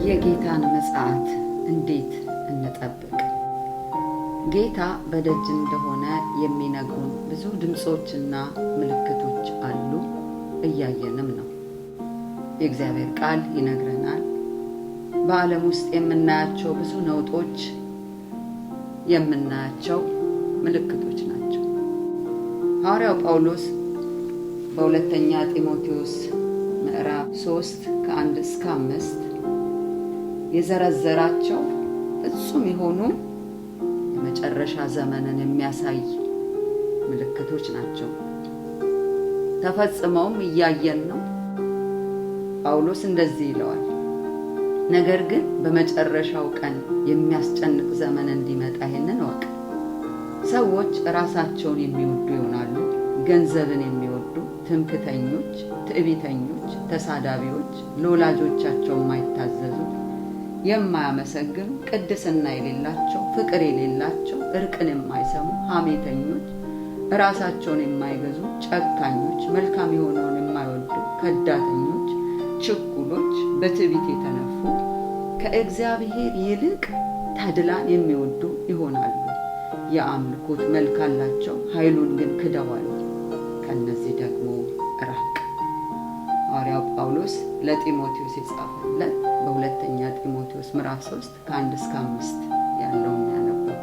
የጌታን ምጽአት እንዴት እንጠብቅ? ጌታ በደጅ እንደሆነ የሚነግሩን ብዙ ድምጾችና ምልክቶች አሉ፣ እያየንም ነው። የእግዚአብሔር ቃል ይነግረናል። በዓለም ውስጥ የምናያቸው ብዙ ነውጦች የምናያቸው ምልክቶች ናቸው። ሐዋርያው ጳውሎስ በሁለተኛ ጢሞቴዎስ ምዕራፍ 3 ከ1 እስከ 5 የዘረዘራቸው ፍጹም የሆኑ የመጨረሻ ዘመንን የሚያሳይ ምልክቶች ናቸው። ተፈጽመውም እያየን ነው። ጳውሎስ እንደዚህ ይለዋል፣ ነገር ግን በመጨረሻው ቀን የሚያስጨንቅ ዘመን እንዲመጣ ይህንን እወቅ። ሰዎች ራሳቸውን የሚወዱ ይሆናሉ፣ ገንዘብን የሚወዱ፣ ትምክህተኞች፣ ትዕቢተኞች፣ ተሳዳቢዎች፣ ለወላጆቻቸው የማይታዘዙ፣ የማያመሰግኑ፣ ቅድስና የሌላቸው፣ ፍቅር የሌላቸው፣ እርቅን የማይሰሙ፣ ሐሜተኞች፣ ራሳቸውን የማይገዙ፣ ጨካኞች፣ መልካም የሆነውን የማይወዱ፣ ከዳተኞች፣ ችኩሎች፣ በትዕቢት የተነፉ፣ ከእግዚአብሔር ይልቅ ተድላን የሚወዱ ይሆናሉ። የአምልኮት መልክ አላቸው፣ ኃይሉን ግን ክደዋል። ከእነዚህ ደግሞ ራቅ። ሐዋርያው ጳውሎስ ለጢሞቴዎስ የጻፈለት በሁለተኛ ጢሞቴዎስ ምዕራፍ 3 ከ1 እስከ 5 ያለውን ያነበብኩት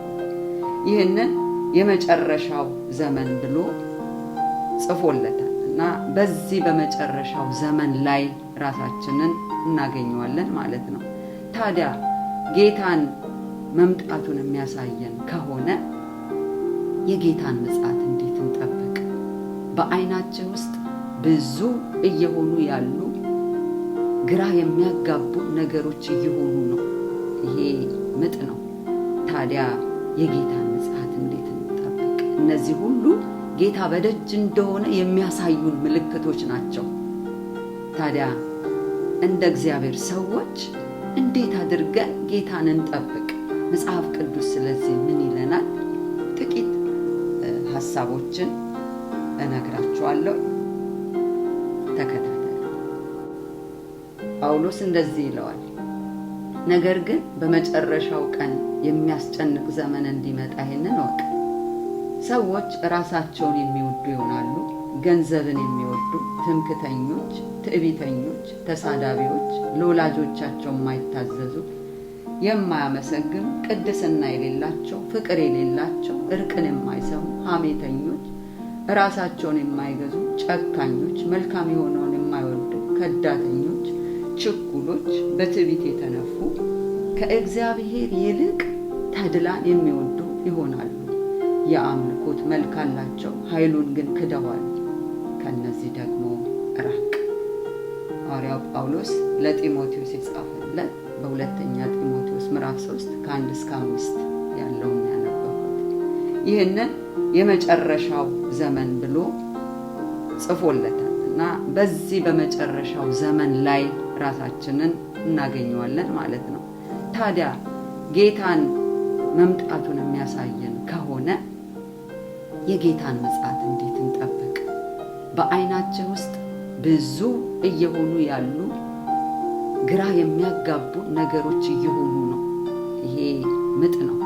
ይህንን የመጨረሻው ዘመን ብሎ ጽፎለታል እና በዚህ በመጨረሻው ዘመን ላይ ራሳችንን እናገኘዋለን ማለት ነው። ታዲያ ጌታን መምጣቱን የሚያሳየን ከሆነ የጌታን ምጽአት እንዴት እንጠብቅ? በዓይናችን ውስጥ ብዙ እየሆኑ ያሉ ግራ የሚያጋቡ ነገሮች እየሆኑ ነው። ይሄ ምጥ ነው። ታዲያ የጌታን ምጽአት እንዴት እንጠብቅ? እነዚህ ሁሉ ጌታ በደጅ እንደሆነ የሚያሳዩን ምልክቶች ናቸው። ታዲያ እንደ እግዚአብሔር ሰዎች እንዴት አድርገን ጌታን እንጠብቅ? መጽሐፍ ቅዱስ ስለዚህ ምን ይለናል? ጥቂት ሐሳቦችን እነግራችኋለሁ። ተከታተሉ። ጳውሎስ እንደዚህ ይለዋል፣ ነገር ግን በመጨረሻው ቀን የሚያስጨንቅ ዘመን እንዲመጣ ይህንን እወቅ። ሰዎች ራሳቸውን የሚወዱ ይሆናሉ፣ ገንዘብን የሚወዱ፣ ትምክህተኞች፣ ትዕቢተኞች፣ ተሳዳቢዎች፣ ለወላጆቻቸው የማይታዘዙ፣ የማያመሰግኑ፣ ቅድስና የሌላቸው፣ ፍቅር የሌላቸው፣ እርቅን የማይሰሙ፣ ሐሜተኞች፣ ራሳቸውን የማይገዙ፣ ጨካኞች፣ መልካም የሆነውን የማይወዱ፣ ከዳተኞች፣ ችኩሎች፣ በትዕቢት የተነፉ፣ ከእግዚአብሔር ይልቅ ተድላን የሚወዱ ይሆናሉ። የአምልኮት መልክ አላቸው፣ ኃይሉን ግን ክደዋል። ከእነዚህ ደግሞ ራቅ። ሐዋርያው ጳውሎስ ለጢሞቴዎስ የጻፈለት በሁለተኛ ጢሞቴዎስ ምዕራፍ 3 ከ1 እስከ 5 ያለውን ያነበብኩት ይህንን የመጨረሻው ዘመን ብሎ ጽፎለታል እና በዚህ በመጨረሻው ዘመን ላይ ራሳችንን እናገኘዋለን ማለት ነው። ታዲያ ጌታን መምጣቱን የሚያሳየን ከሆነ የጌታን ምጽአት እንዴት እንጠብቅ? በዓይናችን ውስጥ ብዙ እየሆኑ ያሉ ግራ የሚያጋቡ ነገሮች እየሆኑ ነው። ይሄ ምጥ ነው።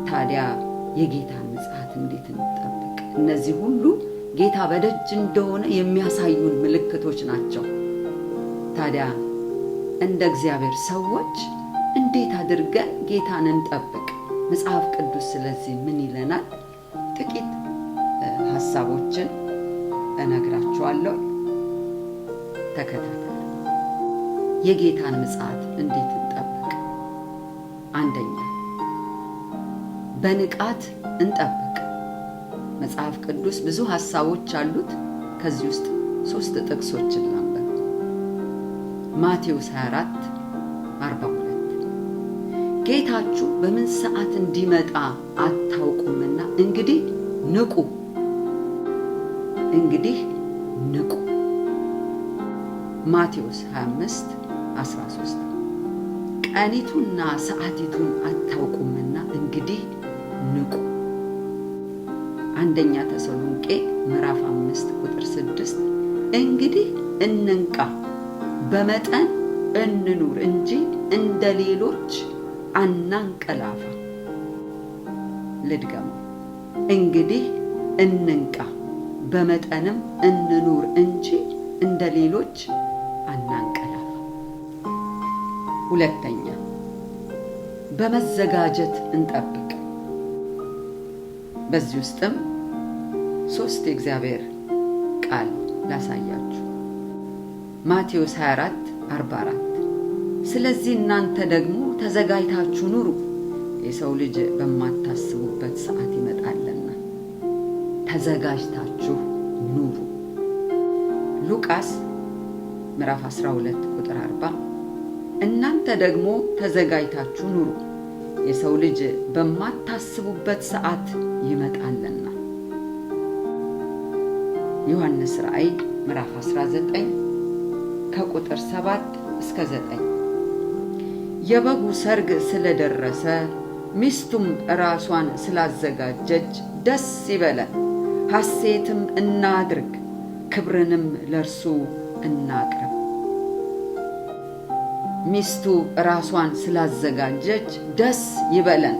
ታዲያ የጌታን ምጽአት እንዴት እንጠብቅ? እነዚህ ሁሉ ጌታ በደጅ እንደሆነ የሚያሳዩን ምልክቶች ናቸው። ታዲያ እንደ እግዚአብሔር ሰዎች እንዴት አድርገን ጌታን እንጠብቅ? መጽሐፍ ቅዱስ ስለዚህ ምን ይለናል? ጥቂት ሐሳቦችን እነግራችኋለሁ። ተከታተሉ። የጌታን ምጽአት እንዴት እንጠብቅ? አንደኛ፣ በንቃት እንጠብቅ። መጽሐፍ ቅዱስ ብዙ ሐሳቦች አሉት። ከዚህ ውስጥ 3 ጥቅሶችን ላንብብ። ማቴዎስ 24:42 ጌታችሁ በምን ሰዓት እንዲመጣ አታውቁምና እንግዲህ ንቁ። ማቴዎስ 25:13 ቀኒቱና ሰዓቲቱን አታውቁምና እንግዲህ ንቁ። አንደኛ ተሰሎንቄ ምዕራፍ 5:6 እንግዲህ እንንቃ፣ በመጠን እንኑር እንጂ እንደ ሌሎች አናንቀላፋ። ልድገመው። እንግዲህ እንንቃ፣ በመጠንም እንኑር እንጂ እንደ ሌሎች አናንቀላፋ። ሁለተኛ፣ በመዘጋጀት እንጠብቅ። በዚህ ውስጥም 3 የእግዚአብሔር ቃል ላሳያችሁ። ማቴዎስ 24:44 ስለዚህ እናንተ ደግሞ ተዘጋጅታችሁ ኑሩ፣ የሰው ልጅ በማታስቡበት ሰዓት ይመጣልና ተዘጋጅታችሁ ኑሩ። ሉቃስ ምዕራፍ 12:40 እናንተ ደግሞ ተዘጋጅታችሁ ኑሩ፣ የሰው ልጅ በማታስቡበት ሰዓት ይመጣልና። ዮሐንስ ራእይ ምዕራፍ 19:7-9 የበጉ ሰርግ ስለደረሰ ሚስቱም ራሷን ስላዘጋጀች ደስ ይበለን፣ ሐሴትም እናድርግ፣ ክብርንም ለእርሱ እናቅርብ። ሚስቱ ራሷን ስላዘጋጀች ደስ ይበለን፣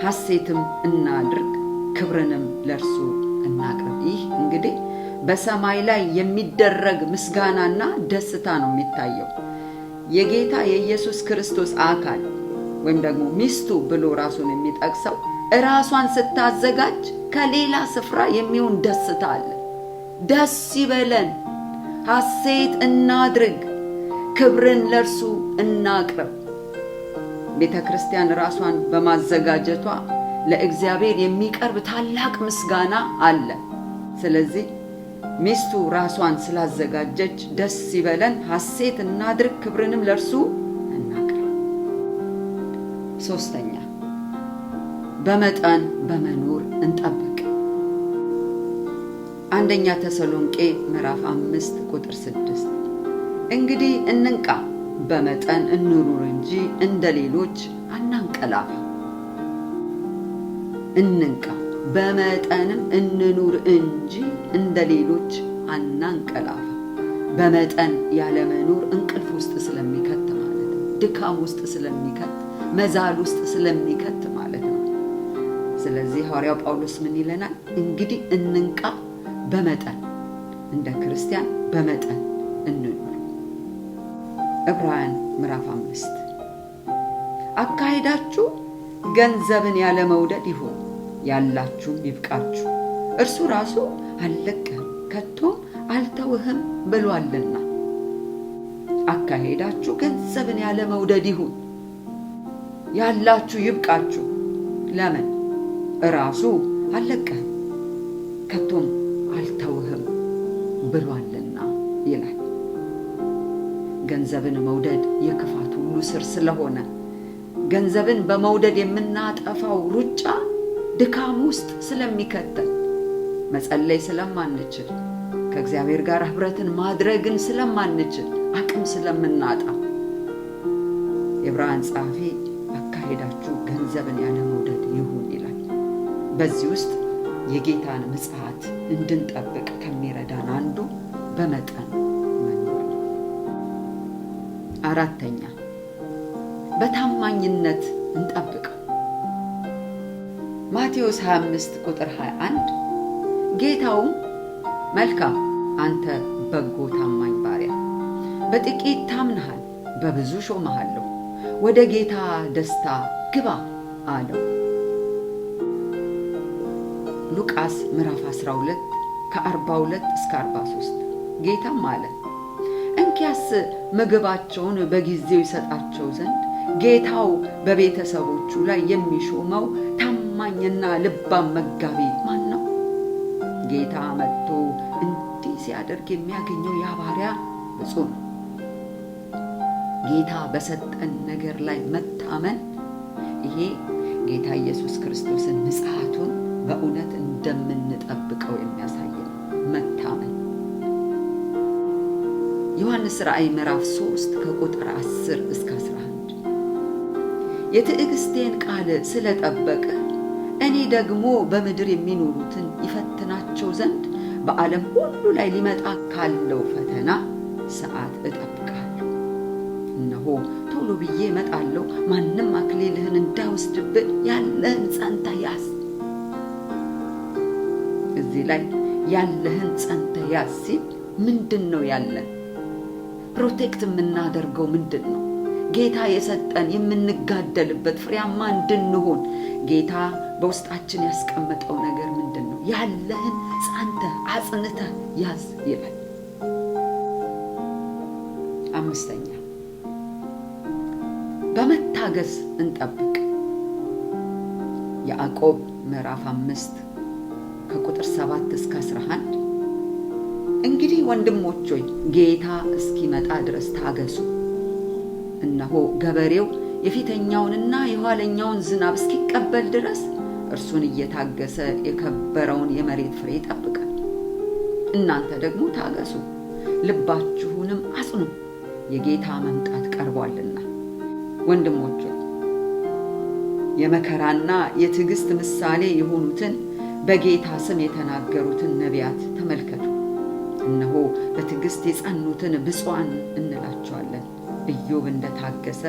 ሐሴትም እናድርግ፣ ክብርንም ለእርሱ እናቅርብ። ይህ እንግዲህ በሰማይ ላይ የሚደረግ ምስጋናና ደስታ ነው የሚታየው። የጌታ የኢየሱስ ክርስቶስ አካል ወይም ደግሞ ሚስቱ ብሎ ራሱን የሚጠቅሰው ራሷን ስታዘጋጅ ከሌላ ስፍራ የሚሆን ደስታ አለ። ደስ ይበለን፣ ሐሴት እናድርግ፣ ክብርን ለእርሱ እናቅርብ። ቤተ ክርስቲያን ራሷን በማዘጋጀቷ ለእግዚአብሔር የሚቀርብ ታላቅ ምስጋና አለ። ስለዚህ ሚስቱ ራሷን ስላዘጋጀች ደስ ይበለን፣ ሐሴት እናድርግ፣ ክብርንም ለእርሱ እናቅርብ። ሶስተኛ፣ በመጠን በመኖር እንጠብቅ። አንደኛ ተሰሎንቄ ምዕራፍ 5:6 እንግዲህ እንንቃ፣ በመጠን እንኑር እንጂ እንደ ሌሎች አናንቀላፋ። እንንቃ፣ በመጠንም እንኑር እንጂ እንደ ሌሎች አናንቀላፋ። በመጠን ያለ መኖር እንቅልፍ ውስጥ ስለሚከት ማለት ነው። ድካም ውስጥ ስለሚከት፣ መዛል ውስጥ ስለሚከት ማለት ነው። ስለዚህ ሐዋርያው ጳውሎስ ምን ይለናል? እንግዲህ እንንቃ፣ በመጠን እንደ ክርስቲያን በመጠን እንኑር። ዕብራውያን ምዕራፍ 5 አካሄዳችሁ ገንዘብን ያለ መውደድ ይሁን፣ ያላችሁም ይብቃችሁ፣ እርሱ ራሱ አልለቅህም ከቶም አልተውህም ብሏልና። አካሄዳችሁ ገንዘብን ያለ መውደድ ይሁን፣ ያላችሁ ይብቃችሁ። ለምን? ራሱ አልለቅህም ከቶም አልተውህም ብሏልና ይላል። ገንዘብን መውደድ የክፋት ሁሉ ስር ስለሆነ ገንዘብን በመውደድ የምናጠፋው ሩጫ ድካም ውስጥ ስለሚከተል፣ መጸለይ ስለማንችል፣ ከእግዚአብሔር ጋር ኅብረትን ማድረግን ስለማንችል፣ አቅም ስለምናጣ የዕብራውያን ጸሐፊ አካሄዳችሁ ገንዘብን ያለ መውደድ ይሁን ይላል። በዚህ ውስጥ የጌታን ምጽአት እንድንጠብቅ ከሚረዳን አንዱ በመጠን መኖር ነው። አራተኛ፣ በታማኝነት እንጠብቅ። ማቴዎስ 25:21 ጌታውም መልካም አንተ በጎ ታማኝ ባሪያ፣ በጥቂት ታምነሃል፣ በብዙ ሾመሃለሁ፣ ወደ ጌታ ደስታ ግባ አለው። ሉቃስ ምዕራፍ 12:42-43 ጌታም አለ፣ እንኪያስ ምግባቸውን በጊዜው ይሰጣቸው ዘንድ ጌታው በቤተሰቦቹ ላይ የሚሾመው ታማኝና ልባም መጋቢ ማን ነው? ጌታ መጥቶ እንዲህ ሲያደርግ የሚያገኘው ያ ባሪያ ብፁዕ ነው። ጌታ በሰጠን ነገር ላይ መታመን፣ ይሄ ጌታ ኢየሱስ ክርስቶስን ምጽአቱን በእውነት እንደምንጠብቀው የሚያሳይ ነው። መታመን ዮሐንስ ራእይ ምዕራፍ 3:10-11 የትዕግስቴን ቃል ስለጠበቀ እኔ ደግሞ በምድር የሚኖሩትን ይፈትናቸው ዘንድ በዓለም ሁሉ ላይ ሊመጣ ካለው ፈተና ሰዓት እጠብቃለሁ። እነሆ ቶሎ ቶሎ ብዬ እመጣለሁ፣ ማንም አክሊልህን እንዳይወስድብህ ያለህን ጸንተህ ያዝ። እዚህ ላይ ያለህን ጸንተህ ያዝ ሲል ምንድን ነው ያለን? ፕሮቴክት የምናደርገው ምንድን ነው? ጌታ የሰጠን የምንጋደልበት ፍሬያማ እንድንሆን ጌታ በውስጣችን ያስቀመጠው ነገር ምንድን ነው? ያለህን ጸንተህ አጽንተህ ያዝ ይላል። አምስተኛ በመታገስ እንጠብቅ። ያዕቆብ ምዕራፍ 5 ከቁጥር 7 እስከ 11 እንግዲህ ወንድሞች ሆይ ጌታ እስኪመጣ ድረስ ታገሱ። እነሆ ገበሬው የፊተኛውንና የኋለኛውን ዝናብ እስኪቀበል ድረስ እርሱን እየታገሰ የከበረውን የመሬት ፍሬ ይጠብቃል። እናንተ ደግሞ ታገሱ፣ ልባችሁንም አጽኑ፣ የጌታ መምጣት ቀርቧልና። ወንድሞች ሆይ የመከራና የትዕግስት ምሳሌ የሆኑትን በጌታ ስም የተናገሩትን ነቢያት ተመልከቱ። እነሆ በትዕግስት የጸኑትን ብፁዓን እንላቸዋለን። ኢዮብ እንደታገሰ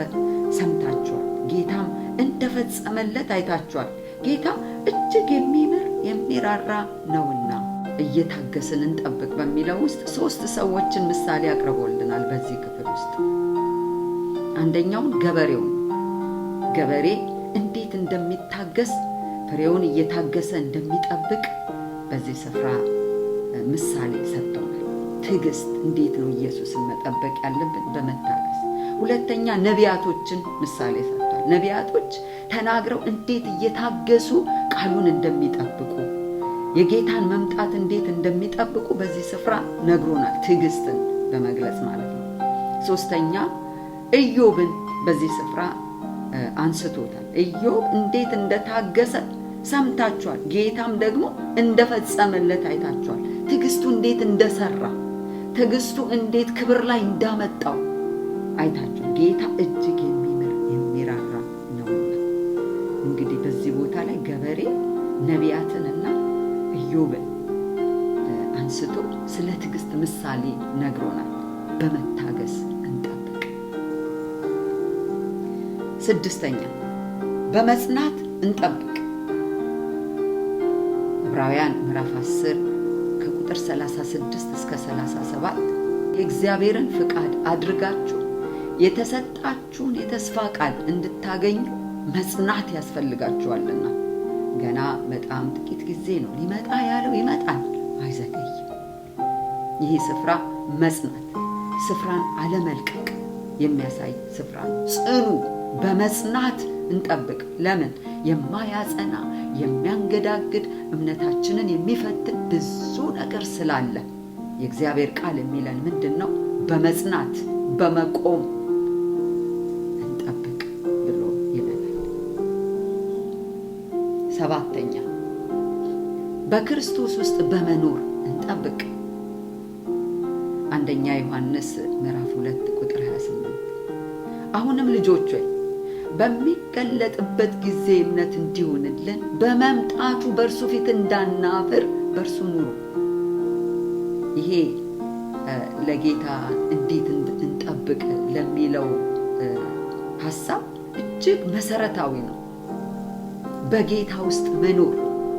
ሰምታችኋል፣ ጌታም እንደፈጸመለት አይታችኋል። ጌታ እጅግ የሚምር የሚራራ ነውና እየታገስን እንጠብቅ በሚለው ውስጥ 3 ሰዎችን ምሳሌ አቅርቦልናል። በዚህ ክፍል ውስጥ አንደኛውን ገበሬውን ገበሬ እንዴት እንደሚታገስ ፍሬውን እየታገሰ እንደሚጠብቅ በዚህ ስፍራ ምሳሌ ሰጥተውናል። ትዕግስት እንዴት ነው ኢየሱስን መጠበቅ ያለብን? በመታገስ። ሁለተኛ ነቢያቶችን ምሳሌ ሰጥቷል። ነቢያቶች ተናግረው እንዴት እየታገሱ ቃሉን እንደሚጠብቁ የጌታን መምጣት እንዴት እንደሚጠብቁ በዚህ ስፍራ ነግሮናል። ትዕግስትን በመግለጽ ማለት ነው። ሶስተኛ ኢዮብን በዚህ ስፍራ አንስቶታል። ኢዮብ እንዴት እንደታገሰ ሰምታችኋል፣ ጌታም ደግሞ እንደፈጸመለት አይታችኋል። ትዕግስቱ እንዴት እንደሰራ፣ ትዕግስቱ እንዴት ክብር ላይ እንዳመጣው አይታችኋል። ጌታ እጅግ የሚምር የሚራራ ነውና። እንግዲህ በዚህ ቦታ ላይ ገበሬ ነቢያትንና ኢዮብን አንስቶ ስለ ትዕግስት ምሳሌ ነግሮናል። በመታገስ እንጠብቅ። 6ኛ በመጽናት እንጠብቅ። ዕብራውያን ምዕራፍ 10 ከቁጥር 36 እስከ 37 የእግዚአብሔርን ፍቃድ አድርጋችሁ የተሰጣችሁን የተስፋ ቃል እንድታገኙ መጽናት ያስፈልጋችኋልና ገና በጣም ጥቂት ጊዜ ነው፣ ሊመጣ ያለው ይመጣል፣ አይዘገይም። ይህ ስፍራ መጽናት፣ ስፍራን አለመልቀቅ የሚያሳይ ስፍራ ነው። ጽኑ፣ በመጽናት እንጠብቅ። ለምን? የማያጸና የሚያንገዳግድ እምነታችንን የሚፈትን ብዙ ነገር ስላለ የእግዚአብሔር ቃል የሚለን ምንድን ነው? በመጽናት በመቆም እንጠብቅ ብሎ ይለናል። 7ኛ በክርስቶስ ውስጥ በመኖር እንጠብቅ። አንደኛ ዮሐንስ ምዕራፍ 2 ቁጥር 28 አሁንም ልጆች ሆይ በሚገለጥበት ጊዜ እምነት እንዲሆንልን በመምጣቱ በእርሱ ፊት እንዳናፍር በእርሱ ኑሩ። ይሄ ለጌታ እንዴት እንጠብቅ ለሚለው ሐሳብ እጅግ መሰረታዊ ነው። በጌታ ውስጥ መኖር።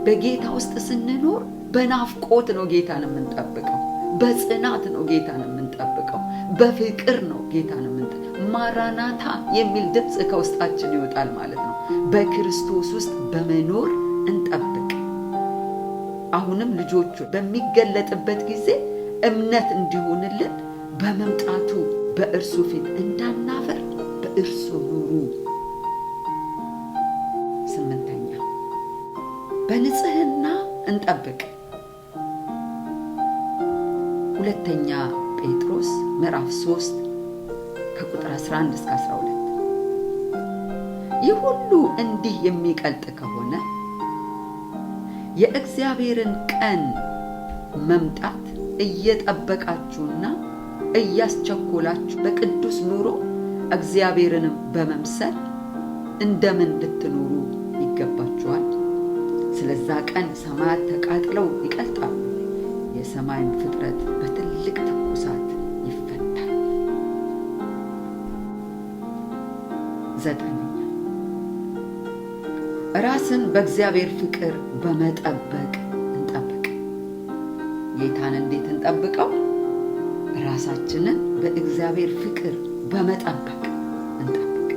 በጌታ ውስጥ ስንኖር በናፍቆት ነው ጌታን የምንጠብቀው፣ በጽናት ነው ጌታን የምንጠብቀው፣ በፍቅር ነው ጌታን የምንጠብቀው። ማራናታ የሚል ድምፅ ከውስጣችን ይወጣል ማለት ነው። በክርስቶስ ውስጥ በመኖር እንጠብቅ። አሁንም ልጆቹ በሚገለጥበት ጊዜ እምነት እንዲሆንልን በመምጣቱ በእርሱ ፊት እንዳናፈር በእርሱ ኑሩ። 8ኛ በንጽህና እንጠብቅ። ሁለተኛ ጴጥሮስ ምዕራፍ 3 ከቁጥር 11 እስከ 12 ይህ ሁሉ እንዲህ የሚቀልጥ ከሆነ የእግዚአብሔርን ቀን መምጣት እየጠበቃችሁና እያስቸኮላችሁ በቅዱስ ኑሮ እግዚአብሔርንም በመምሰል እንደምን ልትኖሩ ይገባችኋል። ስለዛ ቀን ሰማያት ተቃጥለው ይቀልጣሉ፣ የሰማይን ፍጥረት በትልቅ ትኩሳት ይፈታል። 9 ራስን በእግዚአብሔር ፍቅር በመጠበቅ እንጠብቅ። ጌታን እንዴት እንጠብቀው? ራሳችንን በእግዚአብሔር ፍቅር በመጠበቅ እንጠብቅ።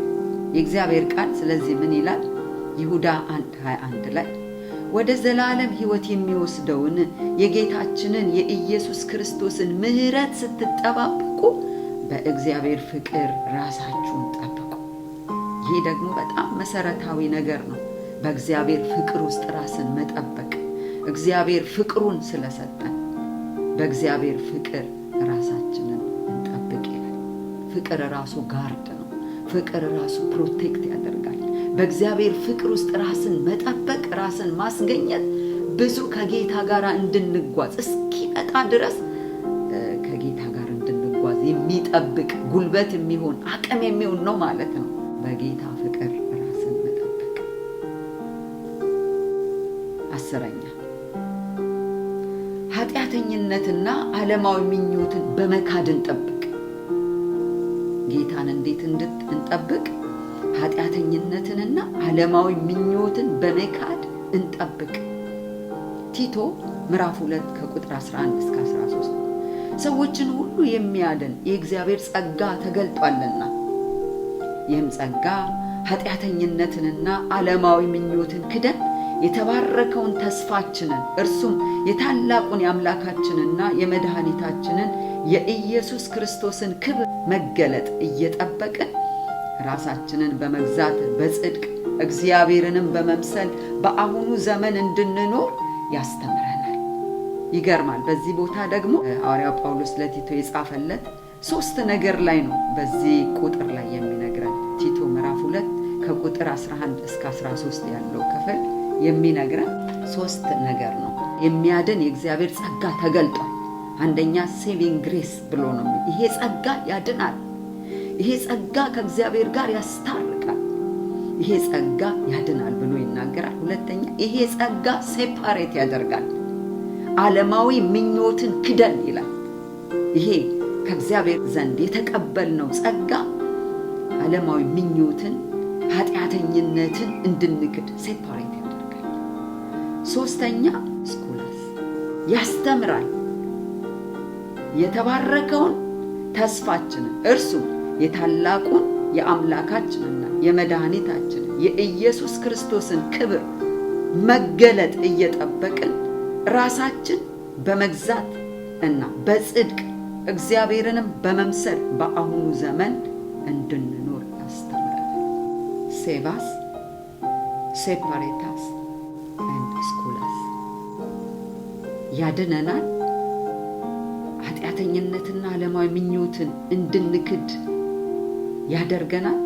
የእግዚአብሔር ቃል ስለዚህ ምን ይላል? ይሁዳ 1:21 ላይ ወደ ዘላለም ሕይወት የሚወስደውን የጌታችንን የኢየሱስ ክርስቶስን ምሕረት ስትጠባበቁ በእግዚአብሔር ፍቅር ራሳችሁን ጠብቁ። ይህ ደግሞ በጣም መሰረታዊ ነገር ነው። በእግዚአብሔር ፍቅር ውስጥ ራስን መጠበቅ። እግዚአብሔር ፍቅሩን ስለሰጠን በእግዚአብሔር ፍቅር ራሳችንን እንጠብቅ ይላል። ፍቅር ራሱ ጋርድ ነው። ፍቅር ራሱ ፕሮቴክት ያደርጋል። በእግዚአብሔር ፍቅር ውስጥ ራስን መጠበቅ፣ ራስን ማስገኘት ብዙ ከጌታ ጋር እንድንጓዝ እስኪመጣ ድረስ ከጌታ ጋር እንድንጓዝ የሚጠብቅ ጉልበት የሚሆን አቅም የሚሆን ነው ማለት ነው። በጌታ ፍቅር ራስን መጠበቅ። 10ኛ ኃጢአተኝነትና ዓለማዊ ምኞትን በመካድ እንጠብቅ። ጌታን እንዴት እንጠብቅ? ኃጢአተኝነትንና ዓለማዊ ምኞትን በመካድ እንጠብቅ። ቲቶ ምዕራፍ 2 ከቁጥር 11 እስከ 13 ሰዎችን ሁሉ የሚያድን የእግዚአብሔር ጸጋ ተገልጧልና ይህም ጸጋ ኃጢአተኝነትንና ዓለማዊ ምኞትን ክደን የተባረከውን ተስፋችንን እርሱም የታላቁን የአምላካችንና የመድኃኒታችንን የኢየሱስ ክርስቶስን ክብር መገለጥ እየጠበቅን ራሳችንን በመግዛት በጽድቅ እግዚአብሔርንም በመምሰል በአሁኑ ዘመን እንድንኖር ያስተምረናል። ይገርማል። በዚህ ቦታ ደግሞ ሐዋርያው ጳውሎስ ለቲቶ የጻፈለት 3 ነገር ላይ ነው በዚህ ቁጥር ላይ የሚነግረን። ቲቶ ምዕራፍ 2 ከቁጥር 11 እስከ 13 ያለው ክፍል የሚነግረን 3 ነገር ነው። የሚያድን የእግዚአብሔር ጸጋ ተገልጧል። አንደኛ ሴቪንግ ግሬስ ብሎ ነው። ይሄ ጸጋ ያድናል። ይሄ ጸጋ ከእግዚአብሔር ጋር ያስታርቃል። ይሄ ጸጋ ያድናል ብሎ ይናገራል። ሁለተኛ ይሄ ጸጋ ሴፓሬት ያደርጋል። ዓለማዊ ምኞትን ክደን ይላል። ይሄ ከእግዚአብሔር ዘንድ የተቀበልነው ጸጋ ዓለማዊ ምኞትን፣ ኃጢአተኝነትን እንድንክድ ሴፓሬት ያደርጋል። 3ኛ ስኩላስ ያስተምራል። የተባረከውን ተስፋችንን እርሱም የታላቁን የአምላካችንና የመድኃኒታችንን የኢየሱስ ክርስቶስን ክብር መገለጥ እየጠበቅን ራሳችን በመግዛት እና በጽድቅ እግዚአብሔርንም በመምሰል በአሁኑ ዘመን እንድንኖር ያስተምረናል። ሴቫስ ሴፓሬታስ ኤንድ ስኩላስ ያድነናል። ኃጢአተኝነትና ዓለማዊ ምኞትን እንድንክድ ያደርገናል።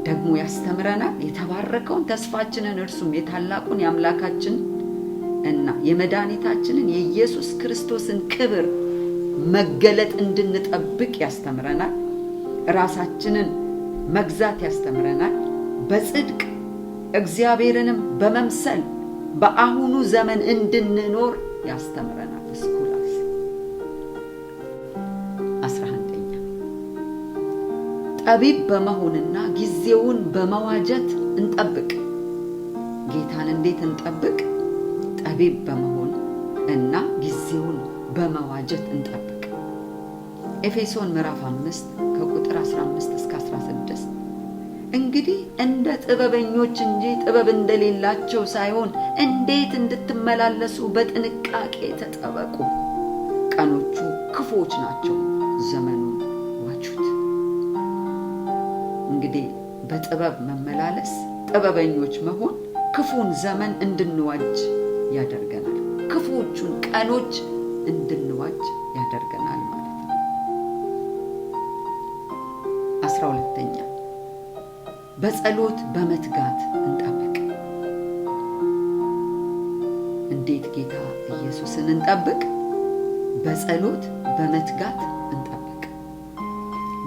ደግሞ ያስተምረናል። የተባረከውን ተስፋችንን እርሱም የታላቁን የአምላካችን እና የመድኃኒታችንን የኢየሱስ ክርስቶስን ክብር መገለጥ እንድንጠብቅ ያስተምረናል። ራሳችንን መግዛት ያስተምረናል። በጽድቅ እግዚአብሔርንም በመምሰል በአሁኑ ዘመን እንድንኖር ያስተምረናል። ስኩላስ 11ኛ ጠቢብ በመሆንና ጊዜውን በመዋጀት እንጠብቅ። ጌታን እንዴት እንጠብቅ? ጠቢብ በመሆን እና ጊዜውን በመዋጀት እንጠብቅ። ኤፌሶን ምዕራፍ 5 ከቁጥር 15 እስከ 16 እንግዲህ እንደ ጥበበኞች እንጂ ጥበብ እንደሌላቸው ሳይሆን እንዴት እንድትመላለሱ በጥንቃቄ ተጠበቁ። ቀኖቹ ክፉዎች ናቸው፣ ዘመኑን ዋጁት። እንግዲህ በጥበብ መመላለስ፣ ጥበበኞች መሆን ክፉን ዘመን እንድንዋጅ ያደርገናል። ክፉዎቹን ቀኖች እንድንዋጅ ያደርገናል ማለት ነው። 12ኛ በጸሎት በመትጋት እንጠብቅ። እንዴት ጌታ ኢየሱስን እንጠብቅ? በጸሎት በመትጋት እንጠብቅ።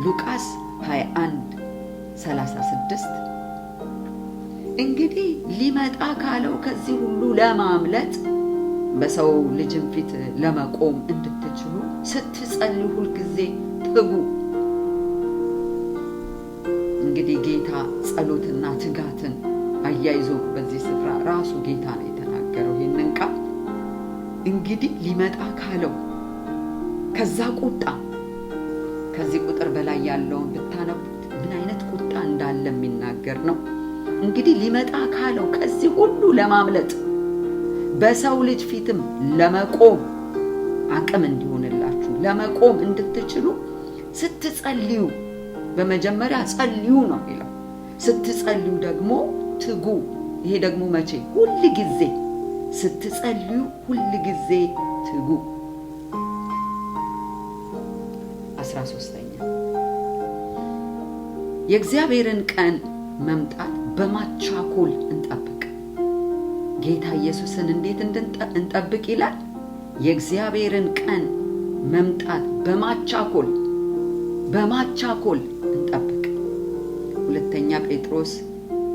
ሉቃስ 21:36 እንግዲህ ሊመጣ ካለው ከዚህ ሁሉ ለማምለጥ በሰው ልጅም ፊት ለመቆም እንድትችሉ ስትጸልዩ ሁልጊዜ ትጉ። እንግዲህ ጌታ ጸሎትና ትጋትን አያይዞ በዚህ ስፍራ ራሱ ጌታ ነው የተናገረው ይህንን ቃል። እንግዲህ ሊመጣ ካለው ከዛ ቁጣ ከዚህ ቁጥር በላይ ያለውን ብታነቡት ምን አይነት ቁጣ እንዳለ የሚናገር ነው። እንግዲህ ሊመጣ ካለው ከዚህ ሁሉ ለማምለጥ በሰው ልጅ ፊትም ለመቆም አቅም እንዲሆንላችሁ ለመቆም እንድትችሉ ስትጸልዩ፣ በመጀመሪያ ጸልዩ ነው የሚለው። ስትጸልዩ ደግሞ ትጉ። ይሄ ደግሞ መቼ? ሁል ጊዜ ስትጸልዩ፣ ሁል ጊዜ ትጉ። 13ኛ የእግዚአብሔርን ቀን መምጣት በማቻኮል እንጠብቅ። ጌታ ኢየሱስን እንዴት እንጠብቅ ይላል? የእግዚአብሔርን ቀን መምጣት በማቻኮል እንጠብቅ። ሁለተኛ ጴጥሮስ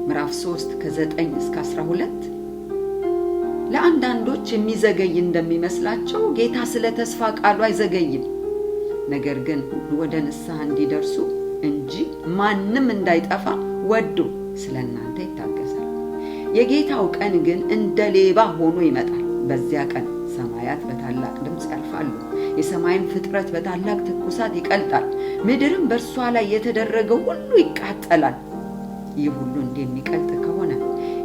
ምዕራፍ 3 ከ9 እስከ 12 ለአንዳንዶች የሚዘገይ እንደሚመስላቸው ጌታ ስለ ተስፋ ቃሉ አይዘገይም፣ ነገር ግን ሁሉ ወደ ንስሐ እንዲደርሱ እንጂ ማንም እንዳይጠፋ ወዶ ስለ እናንተ ይታገሳል። የጌታው ቀን ግን እንደ ሌባ ሆኖ ይመጣል። በዚያ ቀን ሰማያት በታላቅ ድምፅ ያልፋሉ፣ የሰማይም ፍጥረት በታላቅ ትኩሳት ይቀልጣል፣ ምድርም በእርሷ ላይ የተደረገው ሁሉ ይቃጠላል። ይህ ሁሉ እንደሚቀልጥ ከሆነ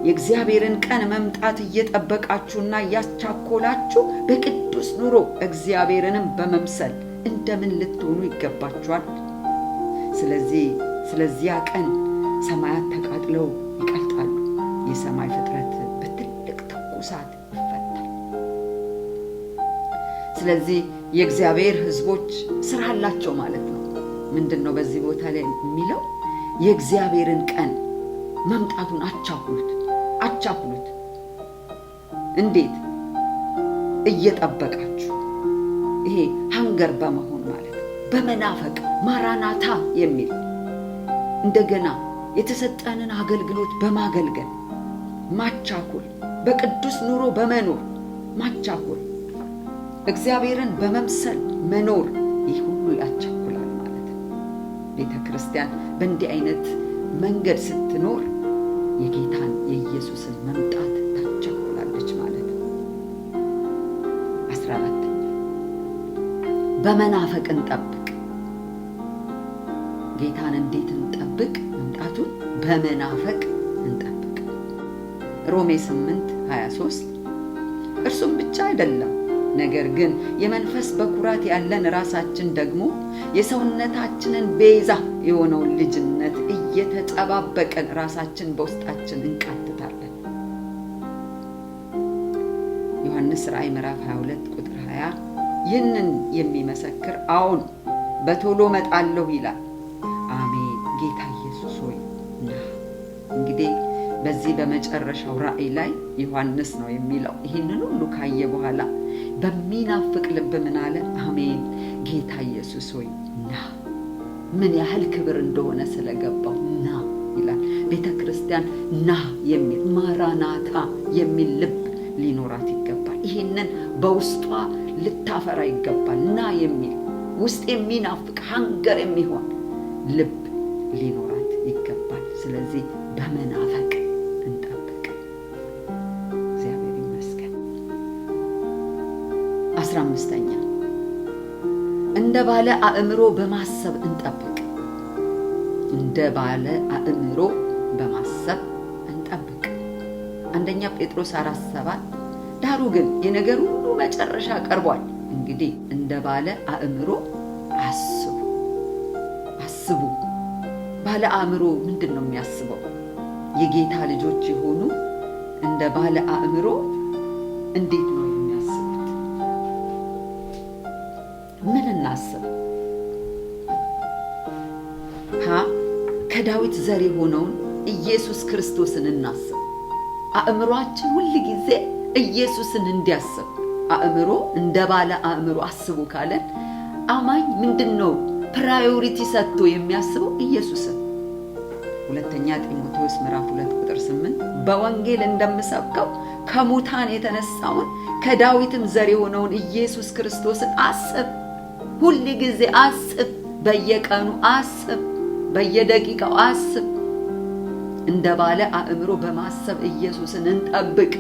የእግዚአብሔርን ቀን መምጣት እየጠበቃችሁና እያስቻኮላችሁ በቅዱስ ኑሮ እግዚአብሔርንም በመምሰል እንደምን ልትሆኑ ይገባችኋል። ስለዚያ ቀን ሰማያት ተቃጥለው ይቀልጣሉ፣ የሰማይ ፍጥረት በትልቅ ትኩሳት ይፈታል። ስለዚህ የእግዚአብሔር ሕዝቦች ስራ አላቸው ማለት ነው። ምንድነው በዚህ ቦታ ላይ የሚለው? የእግዚአብሔርን ቀን መምጣቱን አቻኩሉት። እንዴት? እየጠበቃችሁ። ይሄ ሃንገር በመሆን ማለት ነው። በመናፈቅ ማራናታ የሚል እንደገና የተሰጠንን አገልግሎት በማገልገል ማቻኩል፣ በቅዱስ ኑሮ በመኖር ማቻኩል፣ እግዚአብሔርን በመምሰል መኖር፣ ይህ ሁሉ ያቻኩላል ማለት ነው። ቤተ ክርስቲያን በእንዲህ አይነት መንገድ ስትኖር የጌታን የኢየሱስን መምጣት ታቻኩላለች ማለት ነው። 14ኛ በመናፈቅ እንጠብቅ። ጌታን እንዴት እንጠብቅ? መምጣቱን በመናፈቅ እንጠብቅ። ሮሜ 8:23 እርሱም ብቻ አይደለም፣ ነገር ግን የመንፈስ በኩራት ያለን ራሳችን ደግሞ የሰውነታችንን ቤዛ የሆነውን ልጅነት እየተጠባበቀን ራሳችን በውስጣችን እንቃትታለን። ዮሐንስ ራእይ ምዕራፍ 22 ቁጥር 20 ይህንን የሚመሰክር አዎን በቶሎ እመጣለሁ ይላል። አሜን። ጌታ ኢየሱስ ሆይ ና። እንግዲህ በዚህ በመጨረሻው ራእይ ላይ ዮሐንስ ነው የሚለው። ይህንን ሁሉ ካየ በኋላ በሚናፍቅ ልብ ምን አለ? አሜን ጌታ ኢየሱስ ሆይ ና። ምን ያህል ክብር እንደሆነ ስለገባው ና ይላል። ቤተ ክርስቲያን ና የሚል ማራናታ የሚል ልብ ሊኖራት ይገባል። ይህንን በውስጧ ልታፈራ ይገባል። ና የሚል ውስጥ የሚናፍቅ ሃንገር የሚሆን ልብ ሊኖራት ይገባል። ስለዚህ በመናፈቅ እንጠብቅ። እግዚአብሔር ይመስገን። 15ኛ እንደ ባለ አእምሮ በማሰብ እንጠብቅ። እንደ ባለ አእምሮ በማሰብ እንጠብቅ። አንደኛ ጴጥሮስ 4:7 ዳሩ ግን የነገር ሁሉ መጨረሻ ቀርቧል፣ እንግዲህ እንደ ባለ አእምሮ አስቡ። ባለ አእምሮ ምንድን ነው የሚያስበው? የጌታ ልጆች የሆኑ እንደ ባለ አእምሮ እንዴት ነው የሚያስቡት? ምን እናስብ? ከዳዊት ዘር የሆነውን ኢየሱስ ክርስቶስን እናስብ። አእምሮአችን ሁል ጊዜ ኢየሱስን እንዲያስብ። አእምሮ እንደ ባለ አእምሮ አስቡ ካለን አማኝ ምንድነው ፕራዮሪቲ ሰጥቶ የሚያስበው? ኢየሱስን። ሁለተኛ ጢሞቴዎስ ምዕራፍ 2 ቁጥር 8 በወንጌል እንደምሰብከው ከሙታን የተነሳውን ከዳዊትም ዘር የሆነውን ኢየሱስ ክርስቶስን አስብ። ሁል ጊዜ አስብ፣ በየቀኑ አስብ። በየደቂቃው አስብ። እንደ ባለ አእምሮ በማሰብ ኢየሱስን እንጠብቅ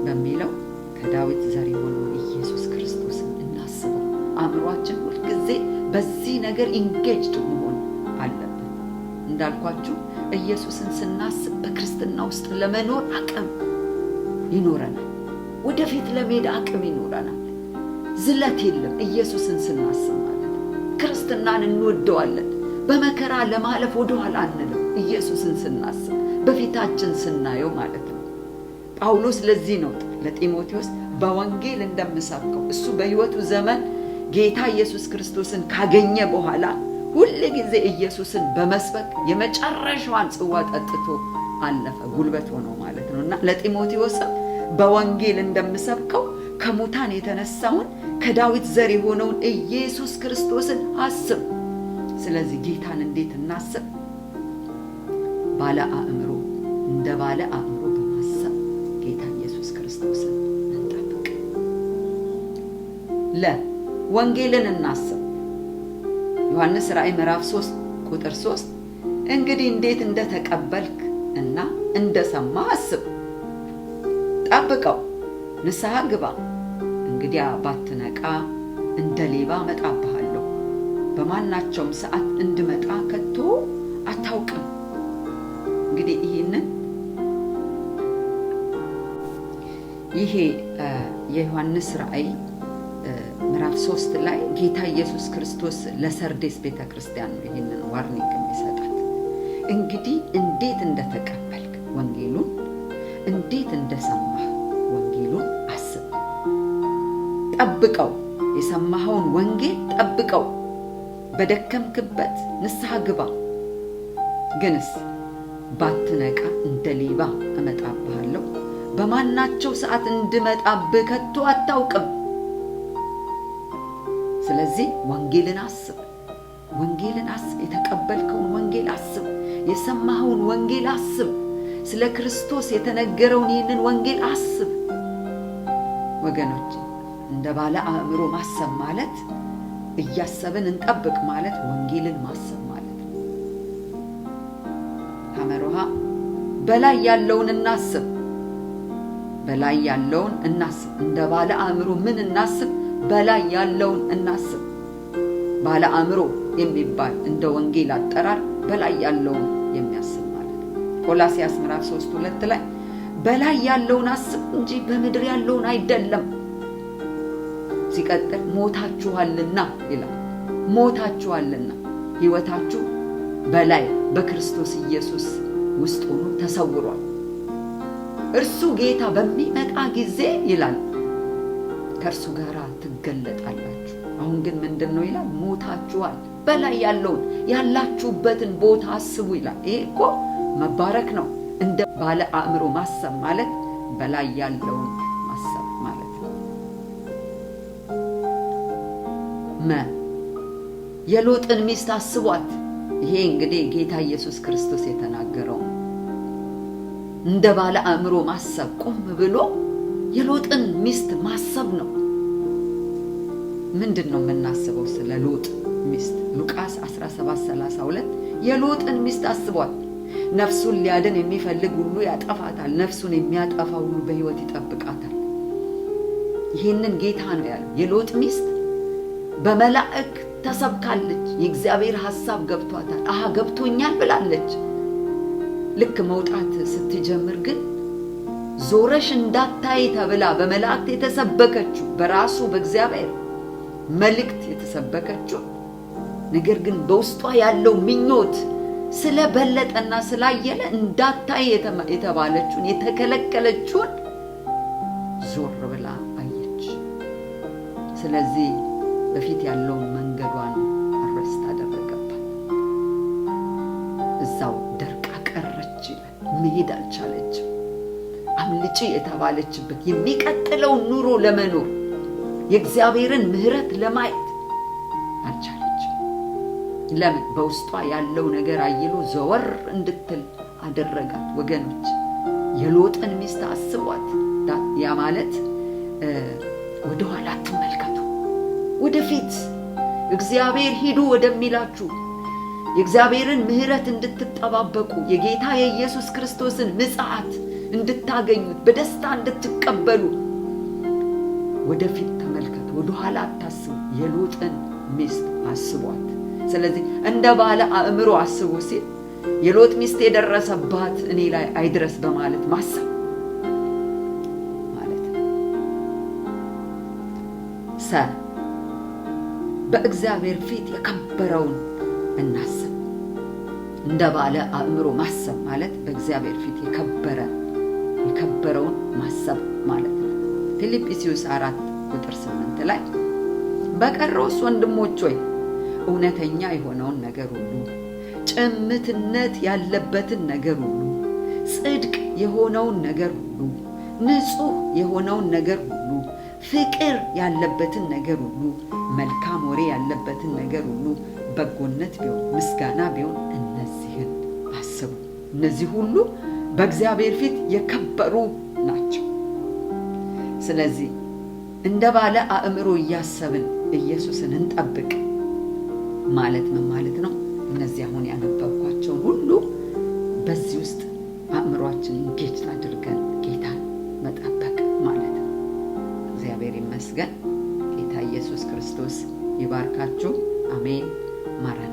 በሚለው ከዳዊት ዘር የሆነውን ኢየሱስ ክርስቶስን እናስበው። አእምሯችን ሁልጊዜ በዚህ ነገር ኢንጌጅድ መሆን አለበት። እንዳልኳችሁ ኢየሱስን ስናስብ በክርስትና ውስጥ ለመኖር አቅም ይኖረናል። ወደፊት ለመሄድ አቅም ይኖረናል። ዝለት የለም። ኢየሱስን ስናስብ ማለት ክርስትናን እንወደዋለን። በመከራ ለማለፍ ወደ ኋላ አንልም። ኢየሱስን ስናስብ በፊታችን ስናየው ማለት ነው። ጳውሎስ ለዚህ ነው ለጢሞቴዎስ በወንጌል እንደምሰብከው እሱ በሕይወቱ ዘመን ጌታ ኢየሱስ ክርስቶስን ካገኘ በኋላ ሁሉ ጊዜ ኢየሱስን በመስበክ የመጨረሻዋን ጽዋ ጠጥቶ አለፈ፣ ጉልበት ሆኖ ማለት ነውና ለጢሞቴዎስም በወንጌል እንደምሰብከው ከሙታን የተነሳውን ከዳዊት ዘር የሆነውን ኢየሱስ ክርስቶስን አስብ። ስለዚህ ጌታን እንዴት እናስብ? ባለ አእምሮ እንደ ባለ አእምሮ በማሰብ ጌታ ኢየሱስ ክርስቶስን እንጠብቅ። ወንጌልን እናስብ። ዮሐንስ ራእይ ምዕራፍ 3 ቁጥር 3 እንግዲህ እንዴት እንደተቀበልክ እና እንደሰማ አስብ፣ ጠብቀው፣ ንስሐ ግባ። እንግዲህ ባትነቃ እንደ ሌባ እመጣብሃለሁ፣ በማናቸውም ሰዓት እንድመጣ ከቶ አታውቅም። እንግዲህ ይሄ የዮሐንስ ራእይ ምዕራፍ 3 ላይ ጌታ ኢየሱስ ክርስቶስ ለሰርዴስ ቤተክርስቲያን ነው ይህንን ዋርኒንግ የሚሰጣት። እንግዲህ እንዴት እንደተቀበልክ ወንጌሉን፣ እንዴት እንደሰማህ ወንጌሉን አስብ፣ ጠብቀው። የሰማኸውን ወንጌል ጠብቀው፣ በደከምክበት ንስሐ ግባ። ግንስ ባትነቃ እንደ ሌባ እመጣብሃለሁ፣ በማናቸው ሰዓት እንድመጣብህ ከቶ አታውቅም። ስለዚህ ወንጌልን አስብ፣ ወንጌልን አስብ። የተቀበልከውን ወንጌል አስብ፣ የሰማኸውን ወንጌል አስብ፣ ስለ ክርስቶስ የተነገረውን ይህንን ወንጌል አስብ። ወገኖች እንደ ባለ አእምሮ ማሰብ ማለት እያሰብን እንጠብቅ ማለት ወንጌልን ማሰብ ማለት ነው። ሐመሮሃ በላይ ያለውን እናስብ፣ በላይ ያለውን እናስብ። እንደ ባለ አእምሮ ምን እናስብ? በላይ ያለውን እናስብ። ባለ አእምሮ የሚባል እንደ ወንጌል አጠራር በላይ ያለውን የሚያስብ ማለት ነው። ቆላስይስ ምዕራፍ 3:2 ላይ በላይ ያለውን አስብ እንጂ በምድር ያለውን አይደለም። ሲቀጥል ሞታችኋልና ይላል። ሞታችኋልና ሕይወታችሁ በላይ በክርስቶስ ኢየሱስ ውስጥ ሆኖ ተሰውሯል። እርሱ ጌታ በሚመጣ ጊዜ ይላል ከእርሱ ጋር ትገለጣላችሁ። አሁን ግን ምንድን ነው ይላል? ሞታችኋል። በላይ ያለውን ያላችሁበትን ቦታ አስቡ ይላል። ይሄ እኮ መባረክ ነው። እንደ ባለ አእምሮ ማሰብ ማለት በላይ ያለውን ማሰብ ማለት ነው። የሎጥን ሚስት አስቧት። ይሄ እንግዲህ ጌታ ኢየሱስ ክርስቶስ የተናገረው እንደ ባለ አእምሮ ማሰብ ቆም ብሎ የሎጥን ሚስት ማሰብ ነው። ምንድን ነው የምናስበው ስለ ሎጥ ሚስት? ሉቃስ 17:32 የሎጥን ሚስት አስቧት። ነፍሱን ሊያድን የሚፈልግ ሁሉ ያጠፋታል፣ ነፍሱን የሚያጠፋ ሁሉ በሕይወት ይጠብቃታል። ይህንን ጌታ ነው ያለው። የሎጥ ሚስት በመላእክ ተሰብካለች። የእግዚአብሔር ሐሳብ ገብቷታል። አሃ ገብቶኛል ብላለች። ልክ መውጣት ስትጀምር ግን ዞረሽ እንዳታይ ተብላ በመላእክት የተሰበከችው በራሱ በእግዚአብሔር መልእክት የተሰበከችው ነገር ግን በውስጧ ያለው ምኞት ስለበለጠና ስላየለ እንዳታይ የተባለችውን የተከለከለችውን ዞር ብላ አየች። ስለዚህ በፊት ያለውን መንገዷን አረስት አደረገባት። እዛው ደርቃ ቀረች ይላል። መሄድ አልቻለችም። አምልጪ የተባለችበት የሚቀጥለውን ኑሮ ለመኖር የእግዚአብሔርን ምሕረት ለማየት አልቻለችም። ለምን? በውስጧ ያለው ነገር አይሎ ዘወር እንድትል አደረጋት። ወገኖች የሎጥን ሚስት አስቧት። ያ ማለት ወደ ኋላ አትመልከቱ፣ ወደፊት እግዚአብሔር ሂዱ ወደሚላችሁ የእግዚአብሔርን ምሕረት እንድትጠባበቁ የጌታ የኢየሱስ ክርስቶስን ምጽአት እንድታገኙት በደስታ እንድትቀበሉ ወደፊት ተመልከቱ፣ ወደኋላ አታስቡ። የሎጥን ሚስት አስቧት። ስለዚህ እንደ ባለ አእምሮ አስቡ ሲል የሎጥ ሚስት የደረሰባት እኔ ላይ አይድረስ በማለት ማሰብ ማለት ነው። በእግዚአብሔር ፊት የከበረውን እናስብ። እንደ ባለ አእምሮ ማሰብ ማለት በእግዚአብሔር ፊት የከበረውን ማሰብ ማለት ነው። ፊልጵስዩስ 4:8 ላይ በቀረውስ ወንድሞች ሆይ እውነተኛ የሆነውን ነገር ሁሉ፣ ጭምትነት ያለበትን ነገር ሁሉ፣ ጽድቅ የሆነውን ነገር ሁሉ፣ ንጹሕ የሆነውን ነገር ሁሉ፣ ፍቅር ያለበትን ነገር ሁሉ፣ መልካም ወሬ ያለበትን ነገር ሁሉ፣ በጎነት ቢሆን ምስጋና ቢሆን እነዚህን አስቡ። እነዚህ ሁሉ በእግዚአብሔር ፊት የከበሩ ናቸው። ስለዚህ እንደ ባለ አእምሮ እያሰብን ኢየሱስን እንጠብቅ ማለት ምን ማለት ነው? እነዚህ አሁን ያነበብኳቸውን ሁሉ በዚህ ውስጥ አእምሯችን ኢንጌጅ አድርገን ጌታን መጠበቅ ማለት ነው። እግዚአብሔር ይመስገን። ጌታ ኢየሱስ ክርስቶስ ይባርካችሁ። አሜን። ማራናታ